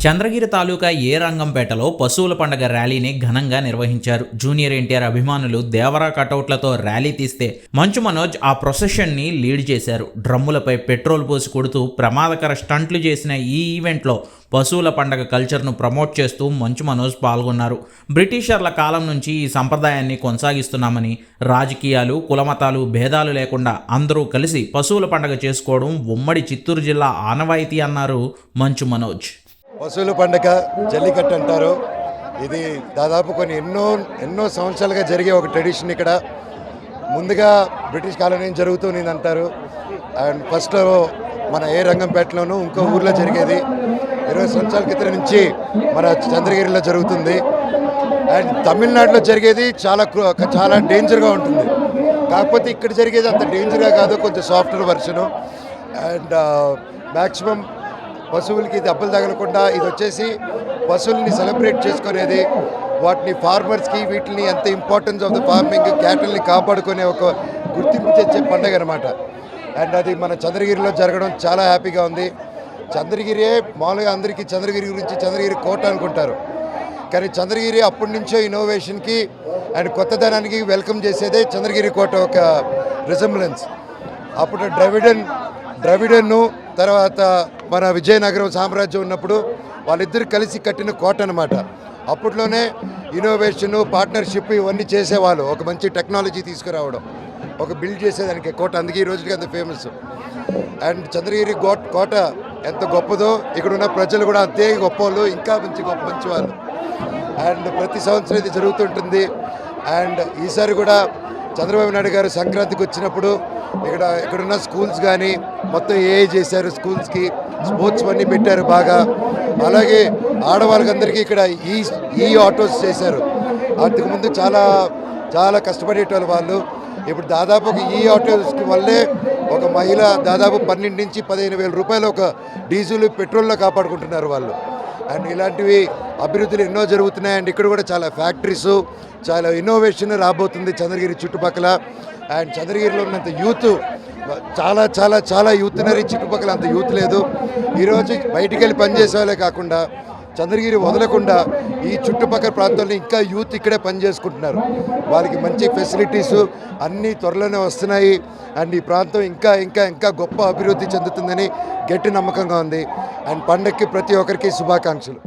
చంద్రగిరి తాలూకా రంగంపేటలో పశువుల పండుగ ర్యాలీని ఘనంగా నిర్వహించారు. జూనియర్ ఎన్టీఆర్ అభిమానులు దేవరా కటౌట్లతో ర్యాలీ తీస్తే మంచు మనోజ్ ఆ ప్రొసెషన్ ని లీడ్ చేశారు. డ్రమ్ములపై పెట్రోల్ పోసి కొడుతూ ప్రమాదకర స్టంట్లు చేసిన ఈ ఈవెంట్లో పశువుల పండుగ కల్చర్ను ప్రమోట్ చేస్తూ మంచు మనోజ్ పాల్గొన్నారు. బ్రిటిషర్ల కాలం నుంచి ఈ సంప్రదాయాన్ని కొనసాగిస్తున్నామని, రాజకీయాలు కులమతాలు భేదాలు లేకుండా అందరూ కలిసి పశువుల పండుగ చేసుకోవడం ఉమ్మడి చిత్తూరు జిల్లా ఆనవాయితీ అన్నారు మంచు మనోజ్. పశువుల పండుగ జల్లికట్టు అంటారు. ఇది దాదాపు కొన్ని ఎన్నో సంవత్సరాలుగా జరిగే ఒక ట్రెడిషన్. ఇక్కడ ముందుగా బ్రిటిష్ కాలం జరుగుతుంది అంటారు. అండ్ ఫస్ట్ మన రంగంపేటలోనూ ఇంకో ఊర్లో జరిగేది. 20 సంవత్సరాల క్రితం నుంచి మన చంద్రగిరిలో జరుగుతుంది. అండ్ తమిళనాడులో జరిగేది చాలా డేంజర్గా ఉంటుంది. కాకపోతే ఇక్కడ జరిగేది అంత డేంజర్గా కాదు, కొంచెం సాఫ్ట్వేర్ వర్షను. అండ్ మ్యాక్సిమం పశువులకి దెబ్బలు తగలకుండా ఇది వచ్చేసి పశువుల్ని సెలబ్రేట్ చేసుకునేది, వాటిని ఫార్మర్స్కి వీటిని ఎంత ఇంపార్టెన్స్ ఆఫ్ ద ఫార్మింగ్ క్యాటిల్ని కాపాడుకునే ఒక గుర్తింపు తెచ్చే పండుగ అనమాట. అండ్ అది మన చంద్రగిరిలో జరగడం చాలా హ్యాపీగా ఉంది. చంద్రగిరియే మామూలుగా అందరికీ చంద్రగిరి గురించి చంద్రగిరి కోట అనుకుంటారు, కానీ చంద్రగిరి అప్పటి నుంచో ఇన్నోవేషన్కి అండ్ కొత్తదనానికి వెల్కమ్ చేసేదే చంద్రగిరి కోట ఒక రిజంబ్లెన్స్. అప్పుడు ద్రవిడన్ను తర్వాత మన విజయనగరం సామ్రాజ్యం ఉన్నప్పుడు వాళ్ళిద్దరు కలిసి కట్టిన కోట అనమాట. అప్పట్లోనే ఇన్నోవేషను పార్ట్నర్షిప్ ఇవన్నీ చేసేవాళ్ళు, ఒక మంచి టెక్నాలజీ తీసుకురావడం, ఒక బిల్డ్ చేసేదానికి కోట. అందుకే ఈ రోజుకి అంత ఫేమస్. అండ్ చంద్రగిరి కోట ఎంత గొప్పదో ఇక్కడున్న ప్రజలు కూడా అంతే గొప్పవాళ్ళు, ఇంకా మంచి వాళ్ళు. అండ్ ప్రతి సంవత్సరం ఇది జరుగుతుంటుంది. అండ్ ఈసారి కూడా చంద్రబాబు నాయుడు గారు సంక్రాంతికి వచ్చినప్పుడు ఇక్కడున్న స్కూల్స్ కానీ మొత్తం చేశారు. స్కూల్స్కి స్పోర్ట్స్ అన్నీ పెట్టారు బాగా. అలాగే ఆడవాళ్ళకందరికీ ఇక్కడ ఈ ఆటోస్ చేశారు. అంతకుముందు చాలా కష్టపడేటోళ్ళు వాళ్ళు. ఇప్పుడు దాదాపు ఒక ఆటోస్కి వల్లే ఒక మహిళ దాదాపు 12 నుంచి 15,000 రూపాయలు ఒక డీజిల్ పెట్రోల్లో కాపాడుకుంటున్నారు వాళ్ళు. అండ్ ఇలాంటివి అభివృద్ధులు ఎన్నో జరుగుతున్నాయి. అండ్ ఇక్కడ కూడా చాలా ఫ్యాక్టరీస్, చాలా ఇన్నోవేషన్ రాబోతుంది చంద్రగిరి చుట్టుపక్కల. అండ్ చంద్రగిరిలో ఉన్నంత యూత్ చాలా యూత్ ఉన్నారు. చుట్టుపక్కల అంత యూత్ లేదు. ఈరోజు బయటికి వెళ్ళి పనిచేసే వాళ్ళే కాకుండా చంద్రగిరి వదలకుండా ఈ చుట్టుపక్కల ప్రాంతాల్లో ఇంకా యూత్ ఇక్కడే పనిచేసుకుంటున్నారు. వాళ్ళకి మంచి ఫెసిలిటీసు అన్నీ త్వరలోనే వస్తున్నాయి. అండ్ ఈ ప్రాంతం ఇంకా గొప్ప అభివృద్ధి చెందుతుందని గట్టి నమ్మకంగా ఉంది. అండ్ పండగకి ప్రతి ఒక్కరికి శుభాకాంక్షలు.